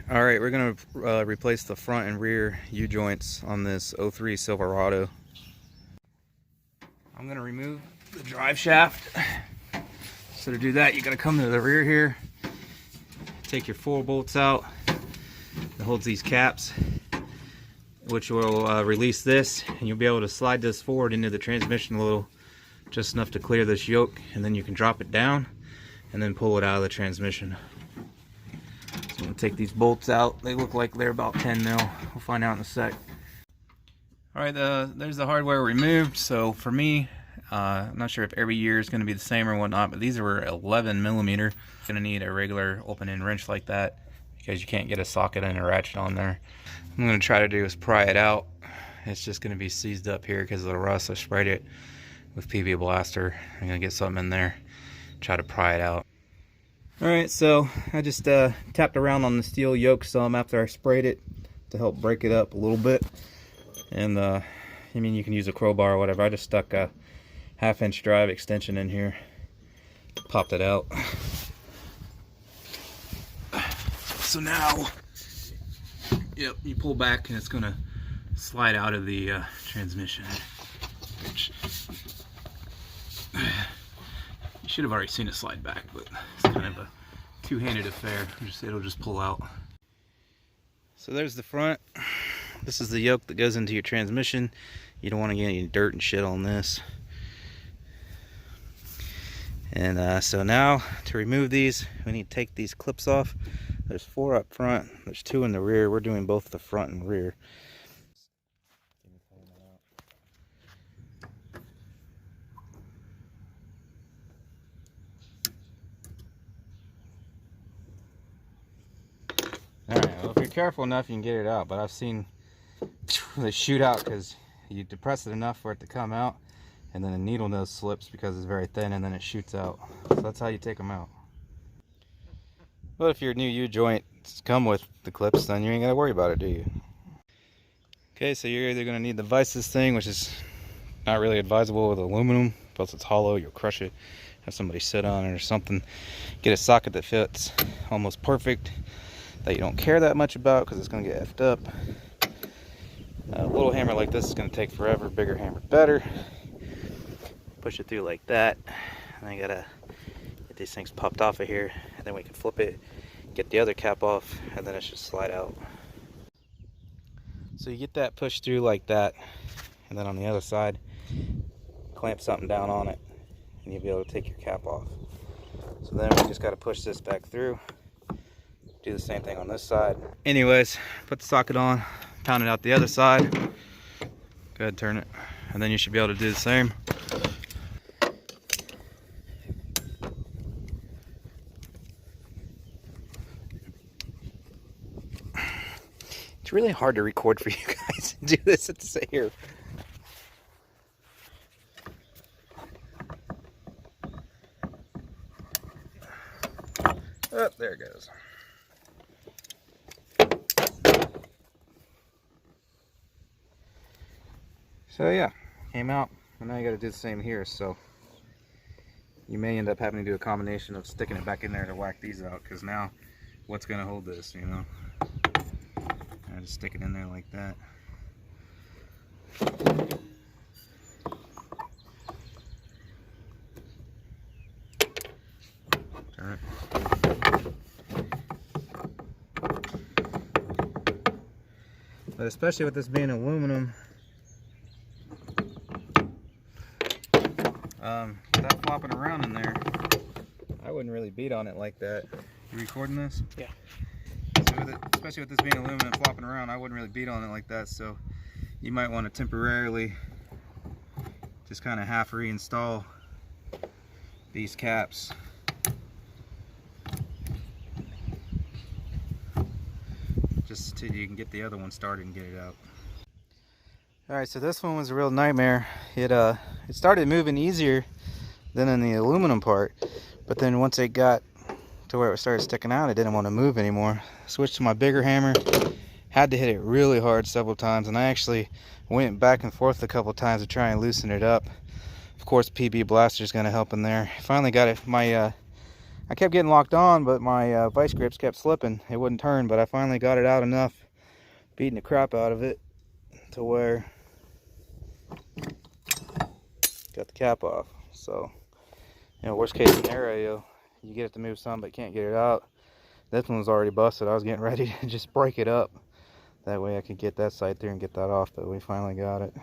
All right, we're gonna replace the front and rear U joints on this 03 Silverado. I'm gonna remove the drive shaft. So to do that, you gotta come to the rear here, take your 4 bolts out that holds these caps, which will release this, and you'll be able to slide this forward into the transmission a little, just enough to clear this yoke, and then you can drop it down and then pull it out of the transmission. So I'm going to take these bolts out. They look like they're about 10 mil. We'll find out in a sec. Alright, there's the hardware removed. So for me, I'm not sure if every year is going to be the same or whatnot, but these were 11 millimeter. Going to need a regular open-end wrench like that because you can't get a socket and a ratchet on there. What I'm going to try to do is pry it out. It's just going to be seized up here because of the rust. I sprayed it with PB Blaster. I'm going to get something in there, try to pry it out. Alright, so I just tapped around on the steel yoke some after I sprayed it to help break it up a little bit. And I mean, you can use a crowbar or whatever. I just stuck a 1/2-inch drive extension in here, popped it out. So now, yep, you pull back and it's going to slide out of the transmission, which you should have already seen it slide back, but it's kind of a two-handed affair. It'll just pull out. So there's the front. This is the yoke that goes into your transmission. You don't want to get any dirt and shit on this. And so now to remove these, we need to take these clips off. There's 4 up front, there's 2 in the rear. We're doing both the front and rear. Alright, well, if you're careful enough, you can get it out, but I've seen they shoot out because you depress it enough for it to come out, and then the needle nose slips because it's very thin, and then it shoots out. So that's how you take them out. But if your new U joints come with the clips, then you ain't got to worry about it, do you? Okay, so you're either going to need to vise this thing, which is not really advisable with aluminum, plus it's hollow, you'll crush it, have somebody sit on it or something. Get a socket that fits almost perfect, that you don't care that much about because it's going to get effed up. A little hammer like this is going to take forever. Bigger hammer better. Push it through like that, and I gotta get these things popped off of here, and then we can flip it, get the other cap off, and then it should slide out. So you get that pushed through like that, and then on the other side clamp something down on it, and you'll be able to take your cap off. So then we just got to push this back through. Do the same thing on this side. Anyways, put the socket on, pound it out the other side. Go ahead, turn it, and then you should be able to do the same. It's really hard to record for you guys and do this at the same here. Oh, there it goes. So yeah, came out, and now you got to do the same here. So you may end up having to do a combination of sticking it back in there to whack these out, because now what's going to hold this, you know? I just stick it in there like that. Turn it. But especially with this being aluminum, without flopping around in there, I wouldn't really beat on it like that. You recording this? Yeah. So with it, especially with this being aluminum flopping around, I wouldn't really beat on it like that. So you might want to temporarily just kind of half reinstall these caps. Just until you can get the other one started and get it out. Alright, so this one was a real nightmare. It started moving easier than in the aluminum part, but then once it got to where it started sticking out, it didn't want to move anymore. Switched to my bigger hammer, had to hit it really hard several times, and I actually went back and forth a couple times to try and loosen it up. Of course, PB Blaster is going to help in there. Finally got it. My I kept getting locked on, but my vice grips kept slipping. It wouldn't turn, but I finally got it out enough, beating the crap out of it, to where got the cap off. So, you know, worst case scenario, you get it to move some, but can't get it out. This one was already busted. I was getting ready to just break it up. That way I could get that side through and get that off, but we finally got it.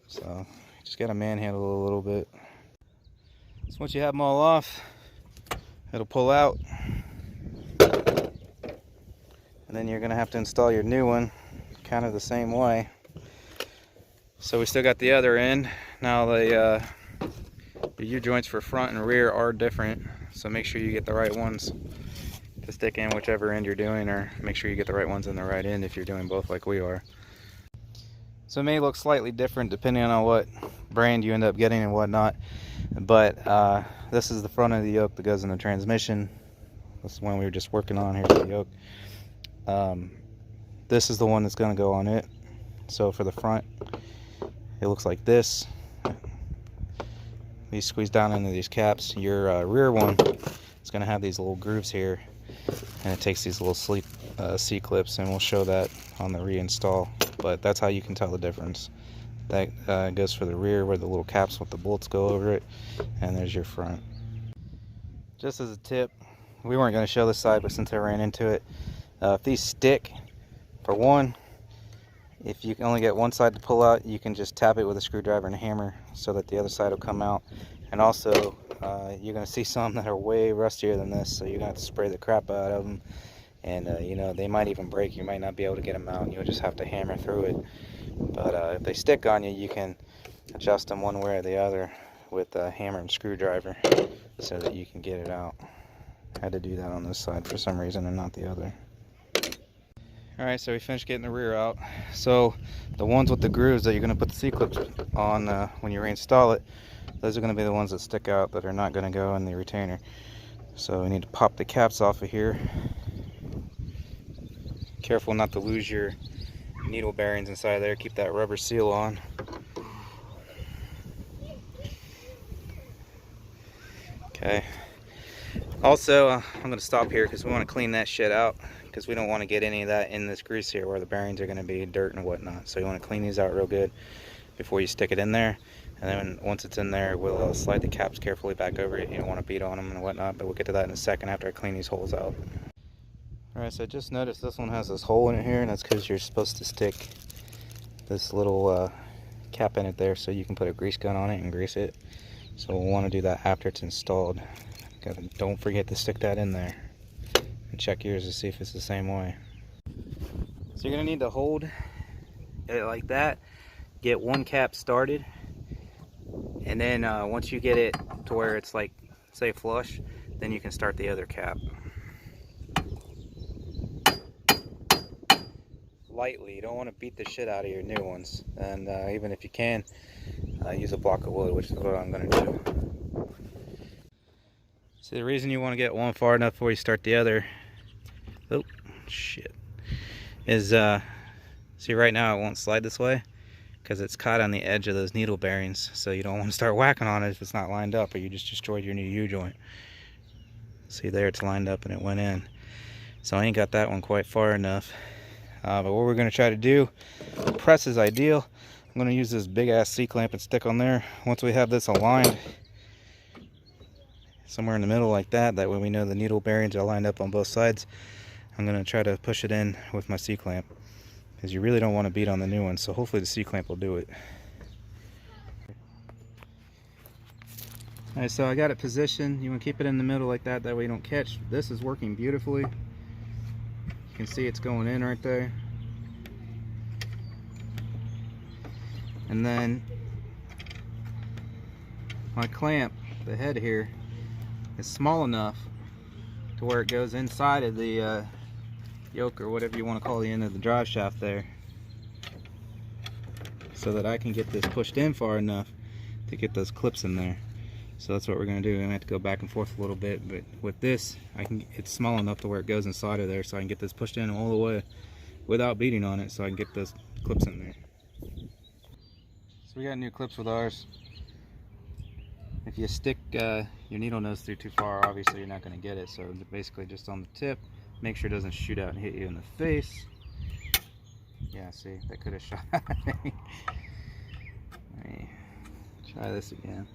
So, just got to manhandle a little bit. So once you have them all off, it'll pull out. And then you're going to have to install your new one kind of the same way. So we still got the other end. Now the U joints for front and rear are different, so make sure you get the right ones to stick in whichever end you're doing, or make sure you get the right ones in the right end if you're doing both like we are. So it may look slightly different depending on what brand you end up getting and whatnot, but this is the front of the yoke that goes in the transmission. This is the one we were just working on here for the yoke. This is the one that's going to go on it. So for the front, it looks like this. These squeeze down into these caps. Your rear one is going to have these little grooves here, and it takes these little C-clips, and we'll show that on the reinstall. But that's how you can tell the difference. That goes for the rear, where the little caps with the bolts go over it, and there's your front. Just as a tip, we weren't going to show this side, but since I ran into it, if these stick, for one, if you can only get one side to pull out, you can just tap it with a screwdriver and a hammer so that the other side will come out. And also, you're going to see some that are way rustier than this, so you're going to have to spray the crap out of them. And you know, they might even break. You might not be able to get them out, and you'll just have to hammer through it. But if they stick on you, you can adjust them one way or the other with a hammer and screwdriver so that you can get it out. I had to do that on this side for some reason and not the other. Alright, so we finished getting the rear out. So the ones with the grooves that you're going to put the C-clips on when you reinstall it, those are going to be the ones that stick out, that are not going to go in the retainer. So we need to pop the caps off of here. Careful not to lose your needle bearings inside there. Keep that rubber seal on. Okay. Also, I'm going to stop here because we want to clean that shit out, because we don't want to get any of that in this grease here where the bearings are going to be dirt and whatnot. So you want to clean these out real good before you stick it in there. And then once it's in there, we'll slide the caps carefully back over it. You don't want to beat on them and whatnot, but we'll get to that in a second after I clean these holes out. Alright, so I just noticed this one has this hole in it here, and that's because you're supposed to stick this little cap in it there so you can put a grease gun on it and grease it. So we'll want to do that after it's installed. Don't forget to stick that in there. And check yours to see if it's the same way. So you're going to need to hold it like that, get one cap started, and then once you get it to where it's like, say, flush, then you can start the other cap. Lightly, you don't want to beat the shit out of your new ones, and even if you can, use a block of wood, which is what I'm going to do. So the reason you want to get one far enough before you start the other, oh shit, is see, right now it won't slide this way because it's caught on the edge of those needle bearings, so you don't want to start whacking on it if it's not lined up, or you just destroyed your new U joint. See there, it's lined up and it went in, so I ain't got that one quite far enough. But what we're going to try to do, the press is ideal. I'm going to use this big ass C-clamp and stick on there. Once we have this aligned somewhere in the middle like that, that way we know the needle bearings are lined up on both sides, I'm going to try to push it in with my C-clamp, because you really don't want to beat on the new one, so hopefully the C-clamp will do it. Alright, so I got it positioned. You want to keep it in the middle like that, that way you don't catch. This is working beautifully. You can see it's going in right there. And then my clamp, the head here, is small enough to where it goes inside of the yoke, or whatever you want to call the end of the drive shaft there, so that I can get this pushed in far enough to get those clips in there. So that's what we're going to do. We're going to have to go back and forth a little bit, but with this, it's small enough to where it goes inside of there, so I can get this pushed in all the way without beating on it, so I can get those clips in there. So we got new clips with ours. if you stick your needle nose through too far, obviously you're not going to get it. So basically just on the tip, make sure it doesn't shoot out and hit you in the face. Yeah, see, that could have shot at me. Let me try this again.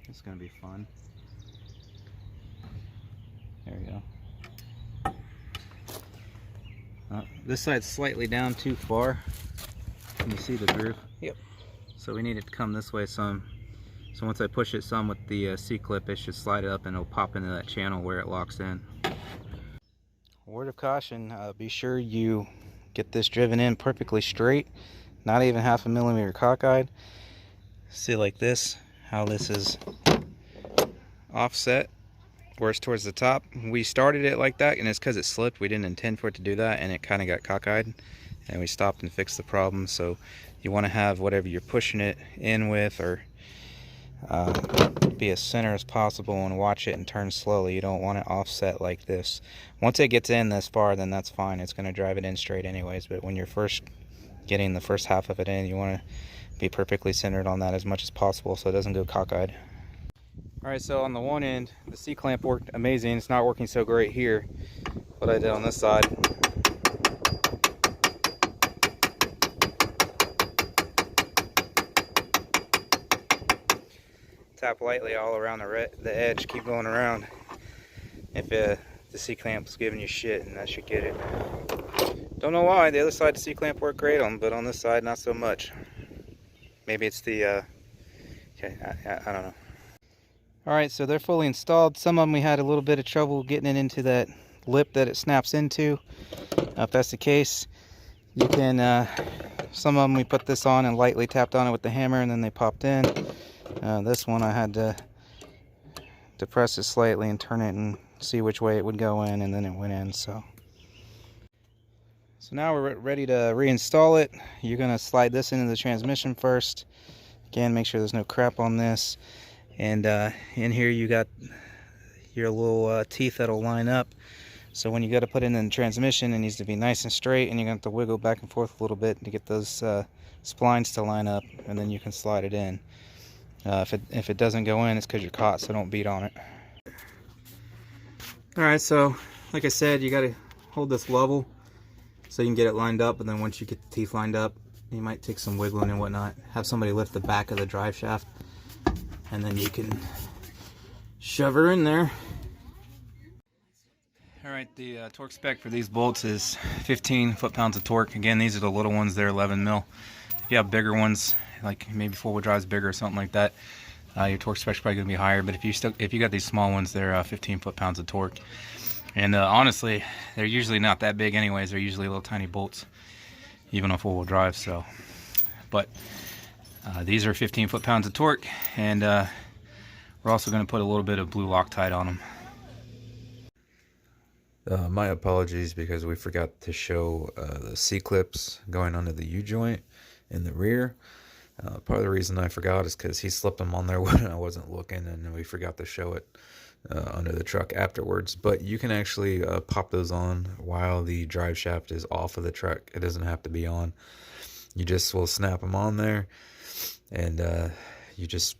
This is going to be fun. There we go. This side's slightly down too far. Can you see the groove? Yep. So we need it to come this way some. So once I push it some with the C-clip, it should slide up and it'll pop into that channel where it locks in. Word of caution, be sure you get this driven in perfectly straight, not even 1/2 millimeter cockeyed. See, like this, how this is offset, where it's towards the top. We started it like that, and it's because it slipped. We didn't intend for it to do that, and it kind of got cockeyed, and we stopped and fixed the problem. So you want to have whatever you're pushing it in with, or be as center as possible, and watch it and turn slowly. You don't want it offset like this. Once it gets in this far, then that's fine. It's going to drive it in straight anyways, but when you're first getting the first half of it in, you want to be perfectly centered on that as much as possible so it doesn't go cockeyed. Alright, so on the one end, the C-clamp worked amazing. It's not working so great here. What I did on this side, tap lightly all around the edge, keep going around. If the C-clamp's giving you shit, and that should get it. Don't know why, the other side the C-clamp worked great on, but on this side not so much. Maybe it's the, okay, I don't know. Alright, so they're fully installed. Some of them we had a little bit of trouble getting it into that lip that it snaps into. If that's the case, you can, some of them we put this on and lightly tapped on it with the hammer and then they popped in. This one I had to depress it slightly and turn it and see which way it would go in, and then it went in. So now we're ready to reinstall it. You're going to slide this into the transmission first. Again, make sure there's no crap on this. And in here you got your little teeth that'll line up. So when you got to put it in the transmission, it needs to be nice and straight, and you're going to have to wiggle back and forth a little bit to get those splines to line up, and then you can slide it in. If it doesn't go in, it's because you're caught, so don't beat on it. Alright, so like I said, you got to hold this level so you can get it lined up, and then once you get the teeth lined up, you might take some wiggling and whatnot. Have somebody lift the back of the drive shaft, and then you can shove her in there. Alright, the torque spec for these bolts is 15 foot-pounds of torque. Again, these are the little ones, they're 11 mil. If you have bigger ones, like maybe four-wheel drive's bigger or something like that, your torque spec's probably going to be higher. But if you got these small ones, they're 15 foot-pounds of torque. And honestly, they're usually not that big anyways. They're usually little tiny bolts, even on four-wheel drive. So, but these are 15 foot-pounds of torque, and we're also going to put a little bit of blue Loctite on them. My apologies, because we forgot to show the C-clips going onto the U joint in the rear. Part of the reason I forgot is because he slipped them on there when I wasn't looking, and we forgot to show it under the truck afterwards. But you can actually pop those on while the drive shaft is off of the truck. It doesn't have to be on. You just will snap them on there, and you just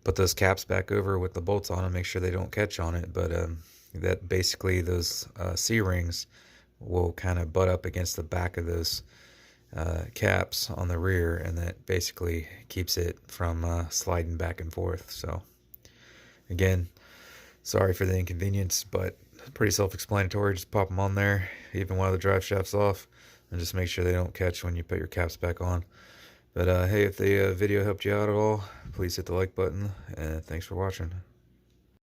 put those caps back over with the bolts on and make sure they don't catch on it. But that basically, those C-rings will kind of butt up against the back of those caps on the rear, and that basically keeps it from sliding back and forth. So again, sorry for the inconvenience, but pretty self-explanatory. Just pop them on there even while the drive shaft's off, and just make sure they don't catch when you put your caps back on. But hey, if the video helped you out at all, please hit the like button, and thanks for watching.